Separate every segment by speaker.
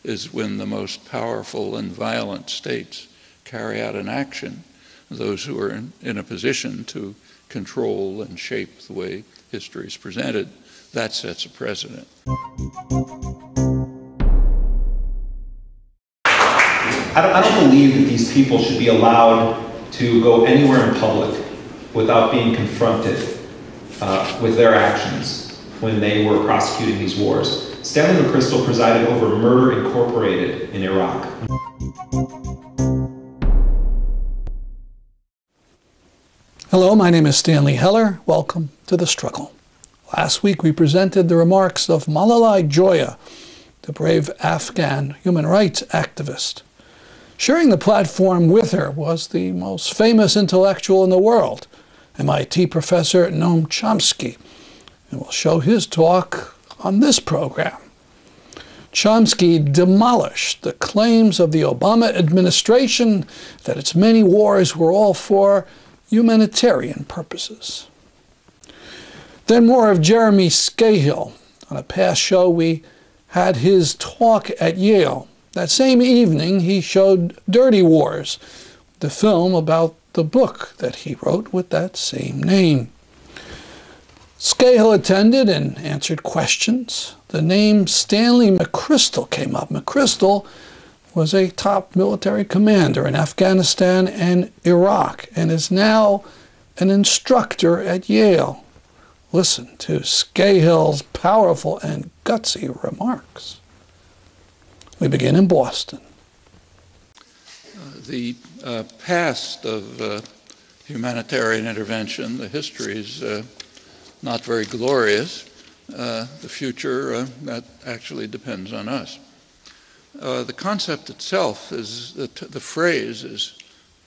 Speaker 1: is when the most powerful and violent states carry out an action, those who are in a position to control and shape the way history is presented, that sets a precedent.
Speaker 2: I don't believe that these people should be allowed to go anywhere in public without being confronted with their actions when they were prosecuting these wars. Stanley McChrystal presided over Murder Incorporated in Iraq.
Speaker 3: Hello, my name is Stanley Heller. Welcome to The Struggle. Last week we presented the remarks of Malalai Joya, the brave Afghan human rights activist. Sharing the platform with her was the most famous intellectual in the world, MIT professor Noam Chomsky, and we'll show his talk on this program. Chomsky demolished the claims of the Obama administration that its many wars were all for humanitarian purposes. Then more of Jeremy Scahill. On a past show, we had his talk at Yale. That same evening, he showed Dirty Wars, the film about the book that he wrote with that same name. Scahill attended and answered questions. The name Stanley McChrystal came up. McChrystal was a top military commander in Afghanistan and Iraq and is now an instructor at Yale. Listen to Scahill's powerful and gutsy remarks. We begin in Boston.
Speaker 1: The past of humanitarian intervention, the history is not very glorious. The future, that actually depends on us. The concept itself is that the phrase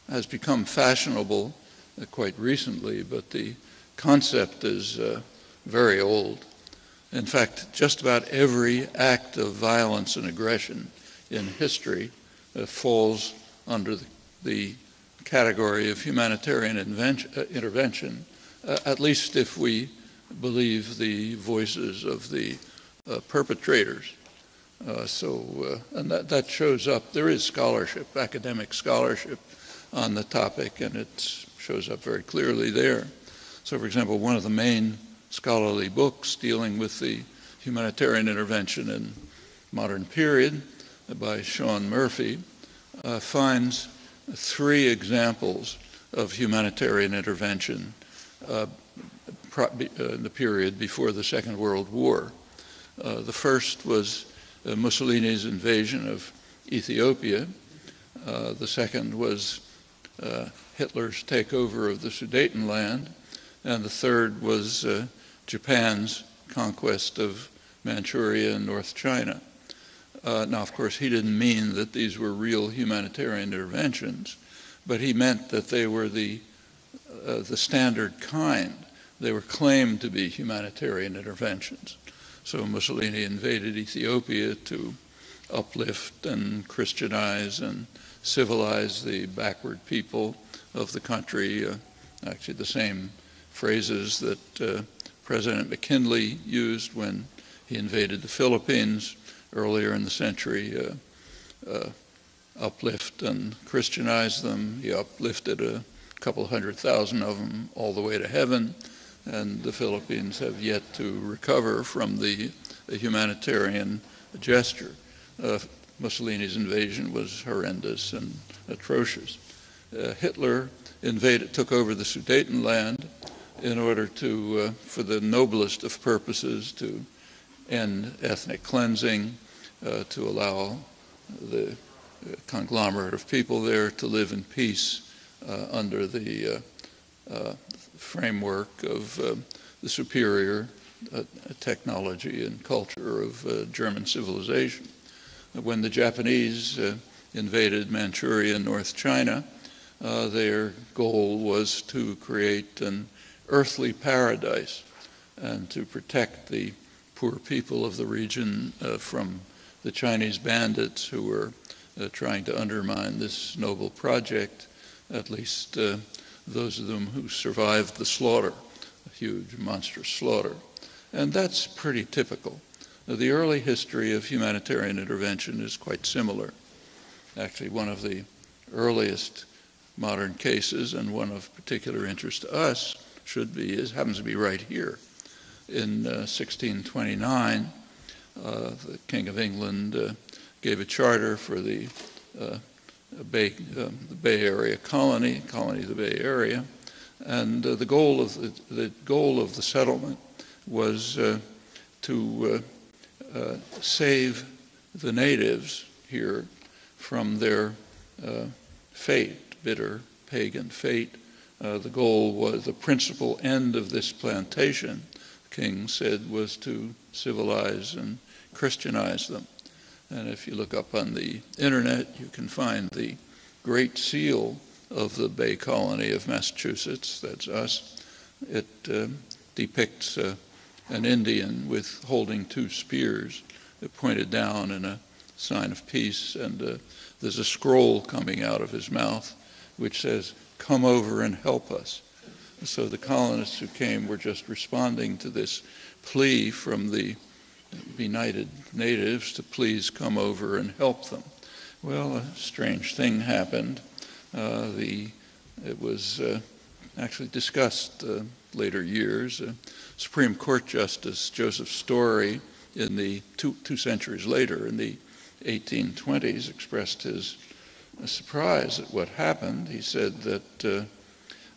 Speaker 1: has become fashionable quite recently, but the concept is very old. In fact, just about every act of violence and aggression in history falls under the category of humanitarian intervention, at least if we believe the voices of the perpetrators. And that shows up. There is scholarship, academic scholarship on the topic, and it shows up very clearly there. So, for example, one of the main scholarly books dealing with the humanitarian intervention in modern period by Sean Murphy finds 3 examples of humanitarian intervention in the period before the Second World War. The first was Mussolini's invasion of Ethiopia. The second was Hitler's takeover of the Sudetenland. And the third was Japan's conquest of Manchuria and North China. Now, of course, he didn't mean that these were real humanitarian interventions, but he meant that they were the standard kind. They were claimed to be humanitarian interventions. So Mussolini invaded Ethiopia to uplift and Christianize and civilize the backward people of the country. Actually, the same phrases that President McKinley used when he invaded the Philippines earlier in the century, uplift and Christianize them. He uplifted a couple 100,000 of them all the way to heaven, and the Philippines have yet to recover from the humanitarian gesture. Mussolini's invasion was horrendous and atrocious. Hitler took over the Sudetenland in order to, for the noblest of purposes, to end ethnic cleansing, to allow the conglomerate of people there to live in peace under the framework of the superior technology and culture of German civilization. When the Japanese invaded Manchuria and North China, their goal was to create an earthly paradise and to protect the poor people of the region from the Chinese bandits who were trying to undermine this noble project, at least those of them who survived the slaughter, a huge, monstrous slaughter. And that's pretty typical The early history of humanitarian intervention is quite similar. Actually, one of the earliest modern cases, and one of particular interest to us, happens to be right here. In 1629, the King of England gave a charter for the Bay Area colony of the Bay Area, and the goal of the settlement was to save the natives here from their fate, bitter pagan fate. The goal was, the principal end of this plantation, the king said, was to civilize and Christianize them. And if you look up on the internet, you can find the Great Seal of the Bay Colony of Massachusetts, that's us. It depicts an Indian holding two spears pointed down in a sign of peace, and there's a scroll coming out of his mouth which says, "Come over and help us." So the colonists who came were just responding to this plea from the benighted natives to please come over and help them. Well, a strange thing happened. It was actually discussed later years. Supreme Court Justice Joseph Story, in the two centuries later, in the 1820s, expressed his surprise at what happened. He said that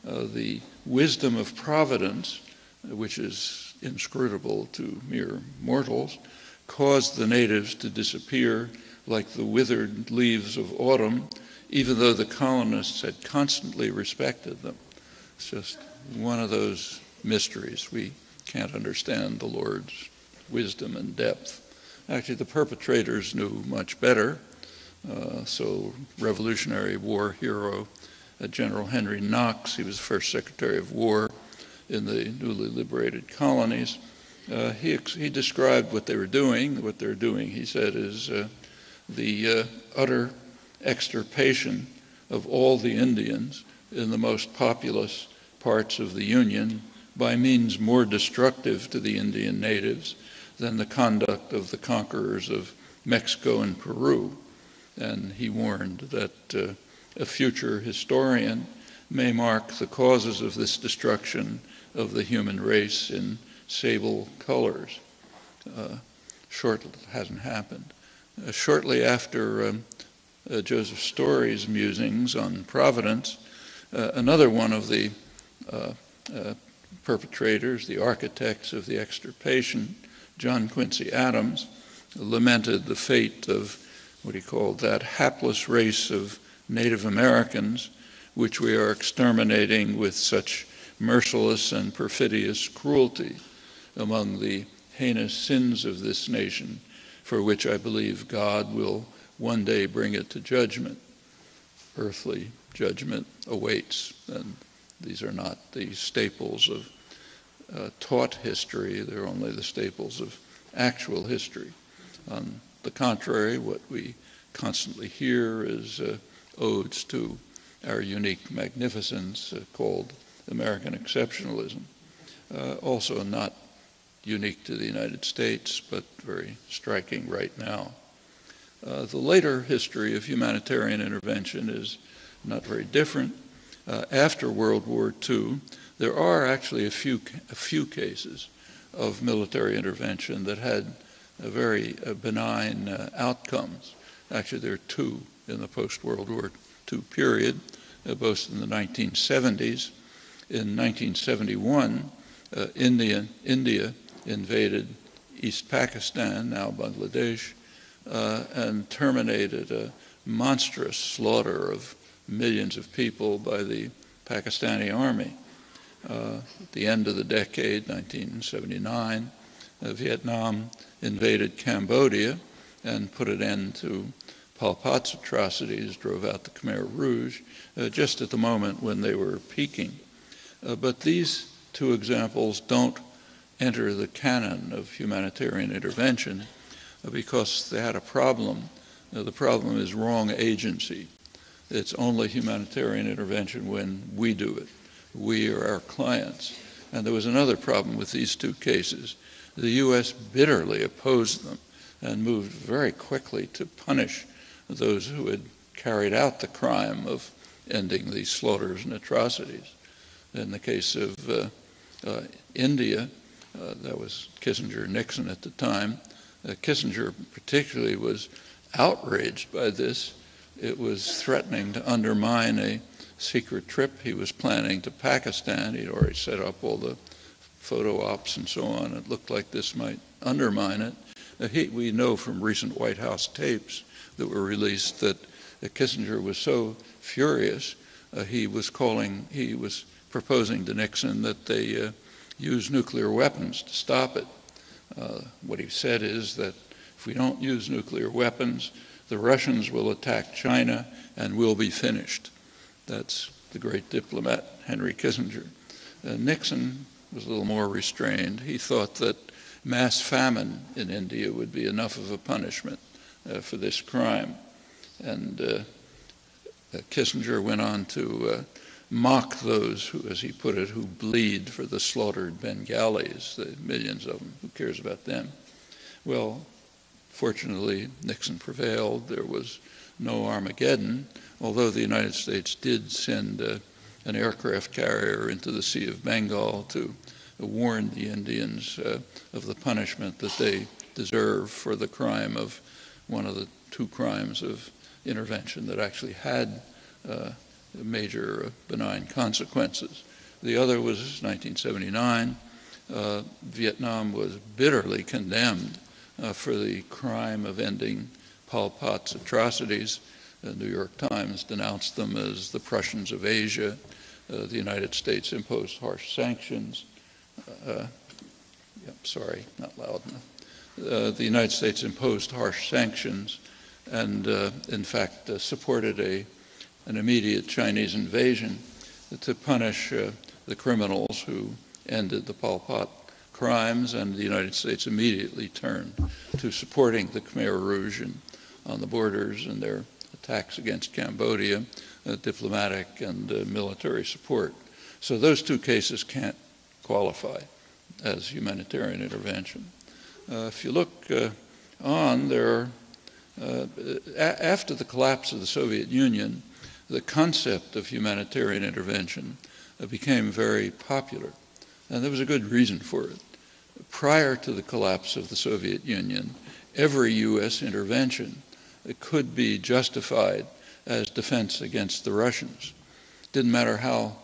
Speaker 1: the wisdom of providence, which is inscrutable to mere mortals, caused the natives to disappear like the withered leaves of autumn, even though the colonists had constantly respected them. It's just one of those mysteries. We can't understand the Lord's wisdom and depth. Actually, the perpetrators knew much better. So Revolutionary War hero General Henry Knox, he was the first Secretary of War in the newly liberated colonies. He described what they were doing. What they're doing, he said, is the utter extirpation of all the Indians in the most populous parts of the Union by means more destructive to the Indian natives than the conduct of the conquerors of Mexico and Peru. And he warned that a future historian may mark the causes of this destruction of the human race in sable colors. It hasn't happened. Shortly after Joseph Story's musings on providence, another one of the perpetrators, the architects of the extirpation, John Quincy Adams, lamented the fate of what he called that hapless race of Native Americans, which we are exterminating with such merciless and perfidious cruelty. Among the heinous sins of this nation, for which I believe God will one day bring it to judgment. Earthly judgment awaits, and these are not the staples of taught history, they're only the staples of actual history. On the contrary, what we constantly hear is odes to our unique magnificence called American exceptionalism, also not unique to the United States, but very striking right now. The later history of humanitarian intervention is not very different. After World War II, there are actually a few cases of military intervention that had very benign outcomes. Actually, there are two in the post-World War II period, both in the 1970s. In 1971, India invaded East Pakistan, now Bangladesh, and terminated a monstrous slaughter of millions of people by the Pakistani army. At the end of the decade, 1979, Vietnam invaded Cambodia and put an end to Pol Pot's atrocities, drove out the Khmer Rouge, just at the moment when they were peaking. But these two examples don't enter the canon of humanitarian intervention because they had a problem. The problem is wrong agency. It's only humanitarian intervention when we do it. We are our clients. And there was another problem with these two cases. the U.S. bitterly opposed them and moved very quickly to punish those who had carried out the crime of ending these slaughters and atrocities. In the case of India, that was Kissinger, Nixon at the time. Kissinger particularly was outraged by this. It was threatening to undermine a secret trip he was planning to Pakistan. He'd already set up all the photo ops and so on. It looked like this might undermine it. We know from recent White House tapes that were released that Kissinger was so furious, he was proposing to Nixon that they use nuclear weapons to stop it. What he said is that if we don't use nuclear weapons, the Russians will attack China and we'll be finished. That's the great diplomat, Henry Kissinger. Nixon was a little more restrained. He thought that mass famine in India would be enough of a punishment for this crime. And Kissinger went on to mock those who, as he put it, who bleed for the slaughtered Bengalis, the millions of them. Who cares about them? Well, fortunately, Nixon prevailed. There was no Armageddon, although the United States did send an aircraft carrier into the Sea of Bengal to warn the Indians of the punishment that they deserve for the crime of one of the two crimes of intervention that actually had major benign consequences. The other was 1979. Vietnam was bitterly condemned for the crime of ending Pol Pot's atrocities. The New York Times denounced them as the Prussians of Asia. The United States imposed harsh sanctions. Sorry, not loud enough. The United States imposed harsh sanctions and, in fact, supported an immediate Chinese invasion to punish the criminals who ended the Pol Pot crimes, and the United States immediately turned to supporting the Khmer Rouge on the borders and their attacks against Cambodia, diplomatic and military support. So those two cases can't qualify as humanitarian intervention. If you look on, after the collapse of the Soviet Union, the concept of humanitarian intervention became very popular, and there was a good reason for it. Prior to the collapse of the Soviet Union, every U.S. intervention could be justified as defense against the Russians. Didn't matter how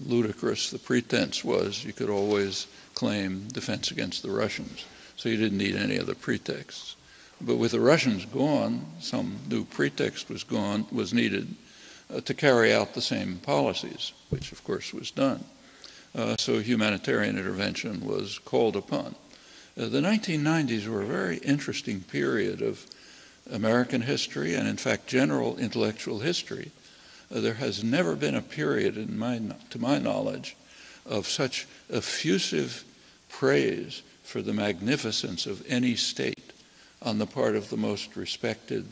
Speaker 1: ludicrous the pretense was, you could always claim defense against the Russians. So you didn't need any other pretexts. But with the Russians gone, some new pretext was needed to carry out the same policies, which of course was done. So humanitarian intervention was called upon. The 1990s were a very interesting period of American history and, in fact, general intellectual history. There has never been a period, to my knowledge, of such effusive praise for the magnificence of any state on the part of the most respected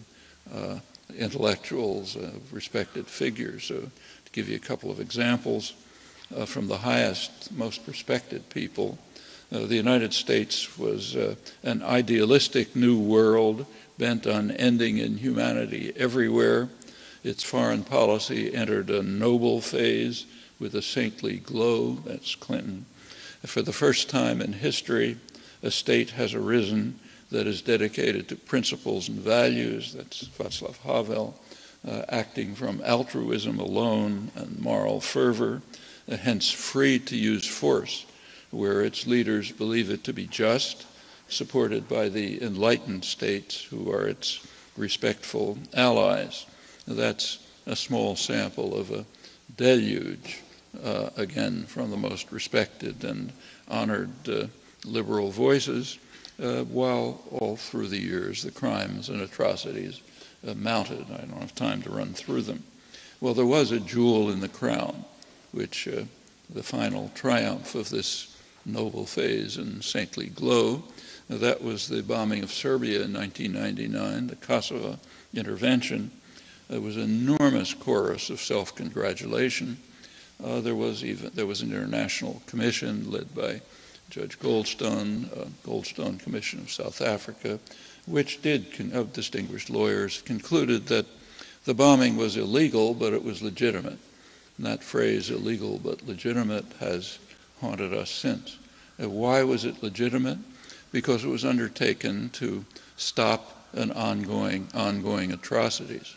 Speaker 1: intellectuals, respected figures. So to give you a couple of examples, from the highest, most respected people, the United States was an idealistic new world bent on ending inhumanity everywhere. Its foreign policy entered a noble phase with a saintly glow. That's Clinton. For the first time in history, a state has arisen that is dedicated to principles and values. That's Václav Havel, acting from altruism alone and moral fervor, hence free to use force where its leaders believe it to be just, supported by the enlightened states who are its respectful allies. That's a small sample of a deluge, again, from the most respected and honored liberal voices, while all through the years the crimes and atrocities mounted. I don't have time to run through them. Well, there was a jewel in the crown, which the final triumph of this noble phase and saintly glow, that was the bombing of Serbia in 1999, the Kosovo intervention. There was an enormous chorus of self-congratulation. There was an international commission led by Judge Goldstone, Goldstone Commission of South Africa, which of distinguished lawyers, concluded that the bombing was illegal, but it was legitimate. And that phrase, illegal but legitimate, has haunted us since. And why was it legitimate? Because it was undertaken to stop an ongoing atrocities.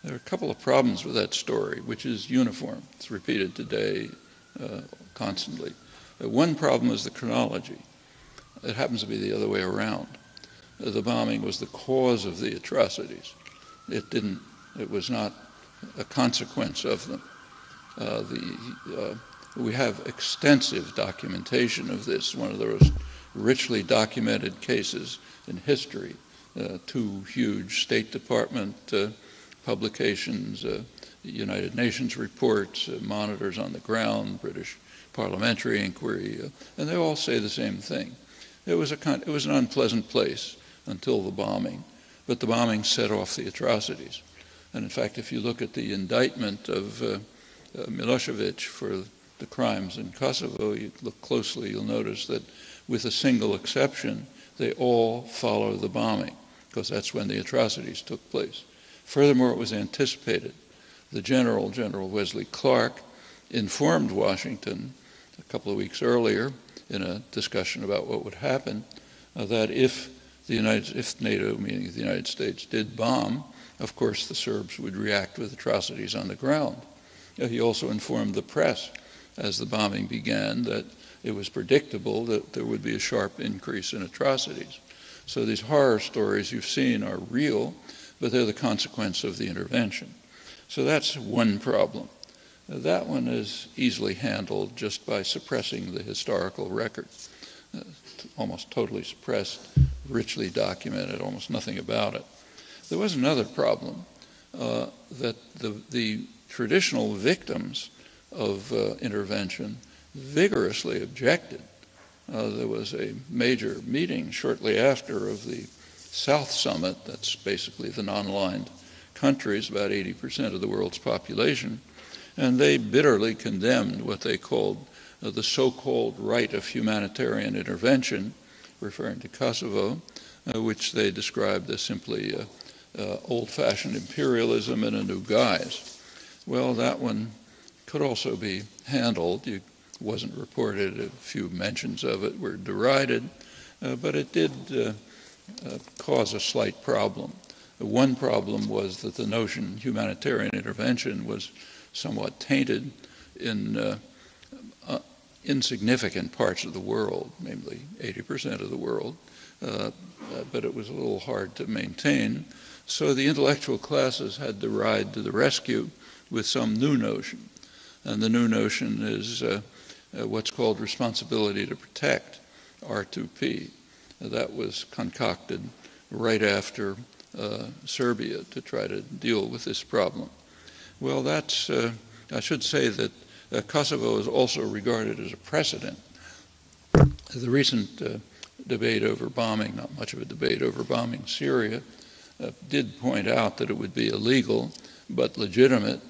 Speaker 1: There are a couple of problems with that story, which is uniform. It's repeated today constantly. One problem is the chronology. It happens to be the other way around. The bombing was the cause of the atrocities. It was not a consequence of them. We have extensive documentation of this, one of the most richly documented cases in history. 2 huge State Department publications, United Nations reports, monitors on the ground, British parliamentary inquiry, and they all say the same thing. It was an unpleasant place until the bombing, but the bombing set off the atrocities. And in fact, if you look at the indictment of Milosevic for the crimes in Kosovo, you look closely, you'll notice that with a single exception, they all follow the bombing, because that's when the atrocities took place. Furthermore, it was anticipated. The General Wesley Clark, informed Washington a couple of weeks earlier in a discussion about what would happen, that if NATO, meaning the United States, did bomb, of course the Serbs would react with atrocities on the ground. He also informed the press as the bombing began that it was predictable that there would be a sharp increase in atrocities. So these horror stories you've seen are real, but they're the consequence of the intervention. So that's one problem. That one is easily handled just by suppressing the historical record. Almost totally suppressed, richly documented, almost nothing about it. There was another problem, that the traditional victims of intervention vigorously objected. There was a major meeting shortly after of the South Summit, that's basically the non-aligned countries, about 80% of the world's population, and they bitterly condemned what they called the so-called right of humanitarian intervention, referring to Kosovo, which they described as simply old-fashioned imperialism in a new guise. Well, that one could also be handled. It wasn't reported. A few mentions of it were derided, but it did cause a slight problem. One problem was that the notion humanitarian intervention was somewhat tainted in insignificant parts of the world, namely 80% of the world, but it was a little hard to maintain. So the intellectual classes had to ride to the rescue with some new notion. And the new notion is what's called responsibility to protect, R2P. That was concocted right after Serbia to try to deal with this problem. Well, that's, I should say that Kosovo is also regarded as a precedent. The recent debate over bombing, not much of a debate over bombing Syria, did point out that it would be illegal but legitimate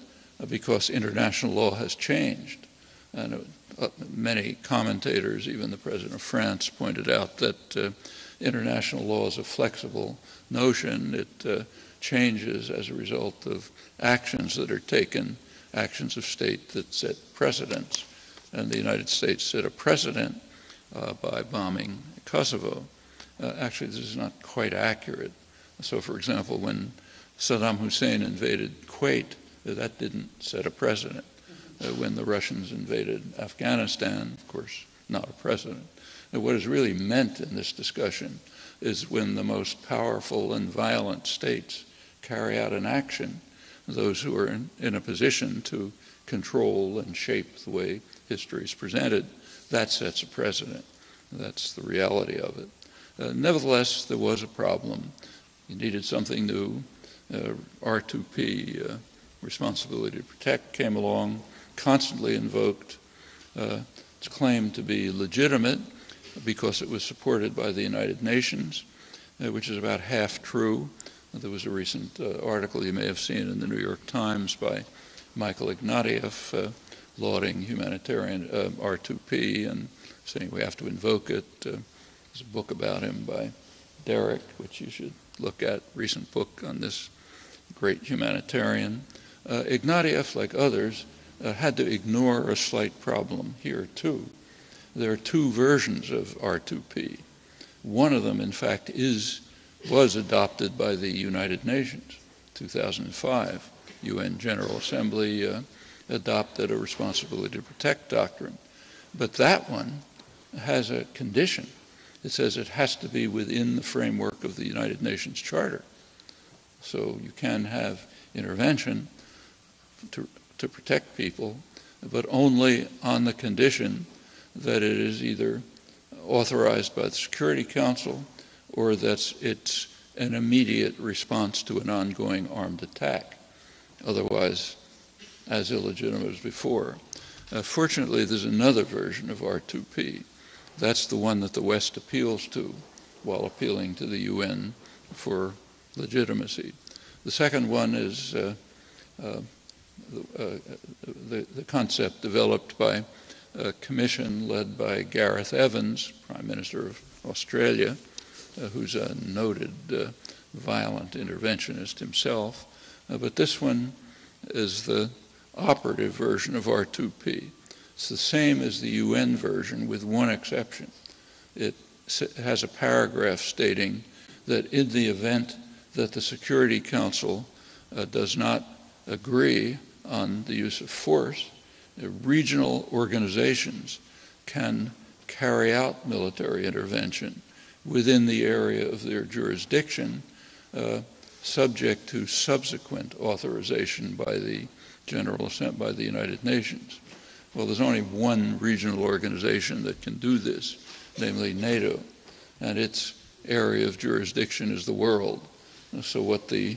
Speaker 1: because international law has changed. And many commentators, even the President of France, pointed out that international law is a flexible notion. It changes as a result of actions that are taken, actions of state that set precedents. And the United States set a precedent by bombing Kosovo. Actually, this is not quite accurate. So, for example, when Saddam Hussein invaded Kuwait, that didn't set a precedent. When the Russians invaded Afghanistan, of course, not a precedent. And what is really meant in this discussion is when the most powerful and violent states carry out an action, those who are in a position to control and shape the way history is presented, that sets a precedent. That's the reality of it. Nevertheless, there was a problem. You needed something new. R2P, responsibility to protect, came along, constantly invoked. It's claimed to be legitimate because it was supported by the United Nations, which is about half true. There was a recent article you may have seen in the New York Times by Michael Ignatieff lauding humanitarian R2P and saying we have to invoke it. There's a book about him by Derek, which you should look at, recent book on this great humanitarian. Ignatieff, like others, had to ignore a slight problem here too. There are two versions of R2P. One of them, in fact, was adopted by the United Nations, 2005. UN General Assembly adopted a responsibility to protect doctrine. But that one has a condition. It says it has to be within the framework of the United Nations Charter. So you can have intervention to protect people, but only on the condition that it is either authorized by the Security Council or that it's an immediate response to an ongoing armed attack. Otherwise, as illegitimate as before. Fortunately, there's another version of R2P. That's the one that the West appeals to while appealing to the UN for legitimacy. The second one is the concept developed by a commission led by Gareth Evans, Prime Minister of Australia, who's a noted violent interventionist himself. But this one is the operative version of R2P. It's the same as the UN version with one exception. It has a paragraph stating that in the event that the Security Council does not agree on the use of force, regional organizations can carry out military intervention within the area of their jurisdiction, subject to subsequent authorization by the General Assembly, by the United Nations. Well, there's only one regional organization that can do this, namely NATO, and its area of jurisdiction is the world. So what the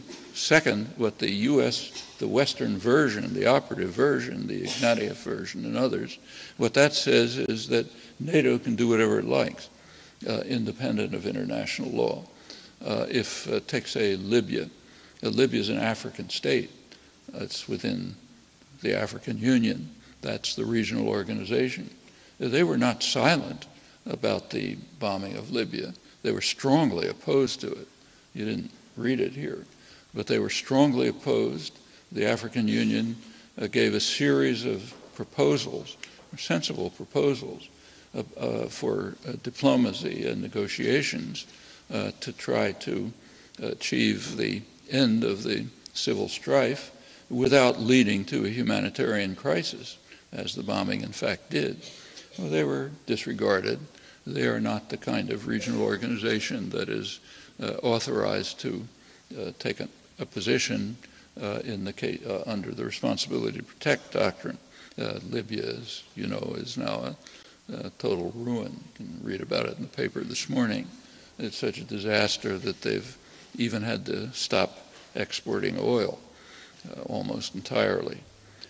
Speaker 1: Western version, the operative version, the Ignatieff version and others, what that says is that NATO can do whatever it likes, independent of international law. Take, say, Libya. Libya is an African state. It's within the African Union. That's the regional organization. They were not silent about the bombing of Libya. They were strongly opposed to it. You didn't read it here, but they were strongly opposed. The African Union gave a series of proposals, sensible proposals, for diplomacy and negotiations to try to achieve the end of the civil strife without leading to a humanitarian crisis, as the bombing in fact did. Well, they were disregarded. They are not the kind of regional organization that is authorized to take a position in the case, under the responsibility to protect doctrine. Libya, as you know, is now a total ruin. You can read about it in the paper this morning. It's such a disaster that they've even had to stop exporting oil almost entirely.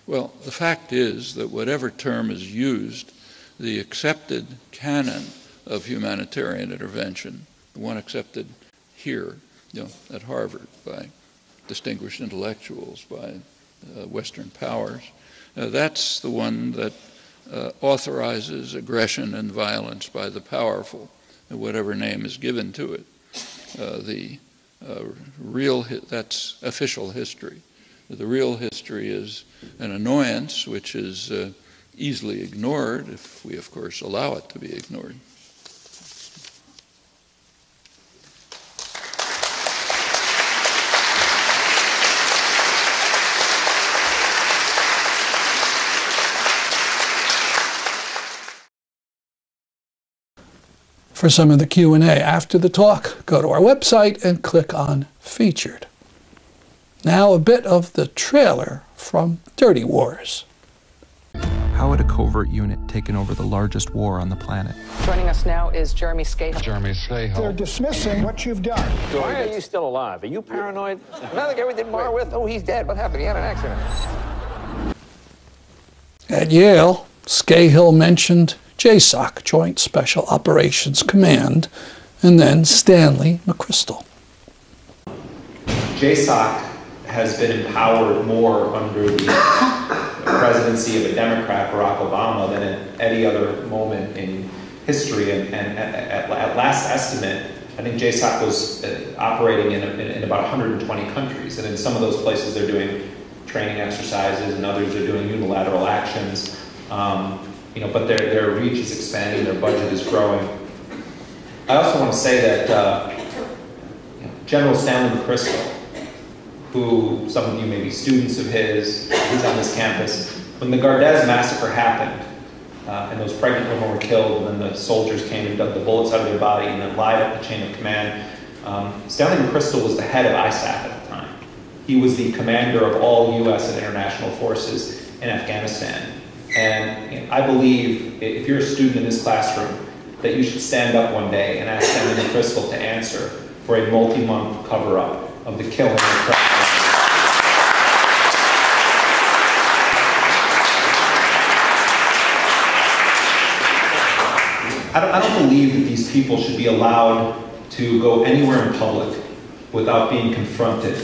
Speaker 1: Well, the fact is that whatever term is used, the accepted canon of humanitarian intervention, the one accepted here, at Harvard by distinguished intellectuals, by Western powers, that's the one that authorizes aggression and violence by the powerful, whatever name is given to it. That's official history. The real history is an annoyance which is easily ignored if we, of course, allow it to be ignored.
Speaker 3: For some of the Q&A after the talk, go to our website and click on Featured. Now a bit of the trailer from Dirty Wars.
Speaker 4: How had a covert unit taken over the largest war on the planet?
Speaker 5: Joining us now is Jeremy Scahill.
Speaker 6: Jeremy Scahill.
Speaker 7: They're dismissing what you've done.
Speaker 8: Why are you still alive? Are you paranoid? Now the guy we did more with, oh, he's dead. What happened? He had an accident.
Speaker 3: At Yale, Scahill mentioned JSOC, Joint Special Operations Command, and then Stanley McChrystal.
Speaker 2: JSOC has been empowered more under the presidency of a Democrat, Barack Obama, than at any other moment in history, and at last estimate, I think JSOC was operating in about 120 countries, and in some of those places they're doing training exercises, and others are doing unilateral actions. But their reach is expanding, their budget is growing. I also want to say that General Stanley McChrystal, who some of you may be students of his, he's on this campus. When the Gardez massacre happened, and those pregnant women were killed, and then the soldiers came and dug the bullets out of their body and then lied up the chain of command, Stanley McChrystal was the head of ISAF at the time. He was the commander of all U.S. and international forces in Afghanistan. And I believe, if you're a student in this classroom, that you should stand up one day and ask Stanley McChrystal to answer for a multi-month cover-up of the killing of pregnant women. I don't believe that these people should be allowed to go anywhere in public without being confronted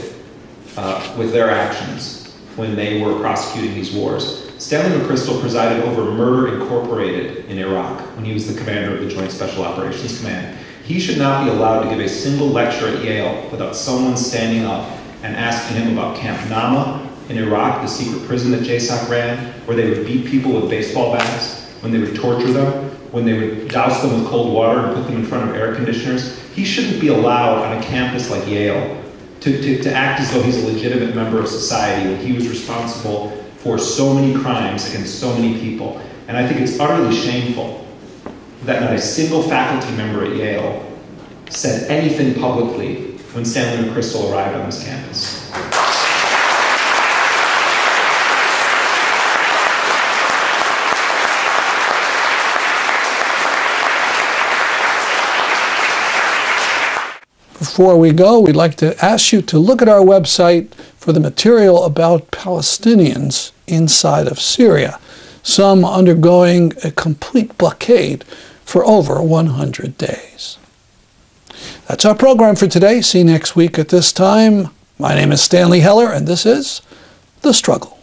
Speaker 2: with their actions when they were prosecuting these wars. Stanley McChrystal presided over Murder Incorporated in Iraq when he was the commander of the Joint Special Operations Command. He should not be allowed to give a single lecture at Yale without someone standing up and asking him about Camp Nama in Iraq, the secret prison that JSOC ran, where they would beat people with baseball bats, when they would torture them, when they would douse them with cold water and put them in front of air conditioners. He shouldn't be allowed on a campus like Yale to act as though he's a legitimate member of society when he was responsible for so many crimes against so many people. And I think it's utterly shameful that not a single faculty member at Yale said anything publicly when Stanley McChrystal arrived on this campus.
Speaker 3: Before we go, we'd like to ask you to look at our website for the material about Palestinians inside of Syria, some undergoing a complete blockade for over 100 days. That's our program for today. See you next week at this time. My name is Stanley Heller, and this is The Struggle.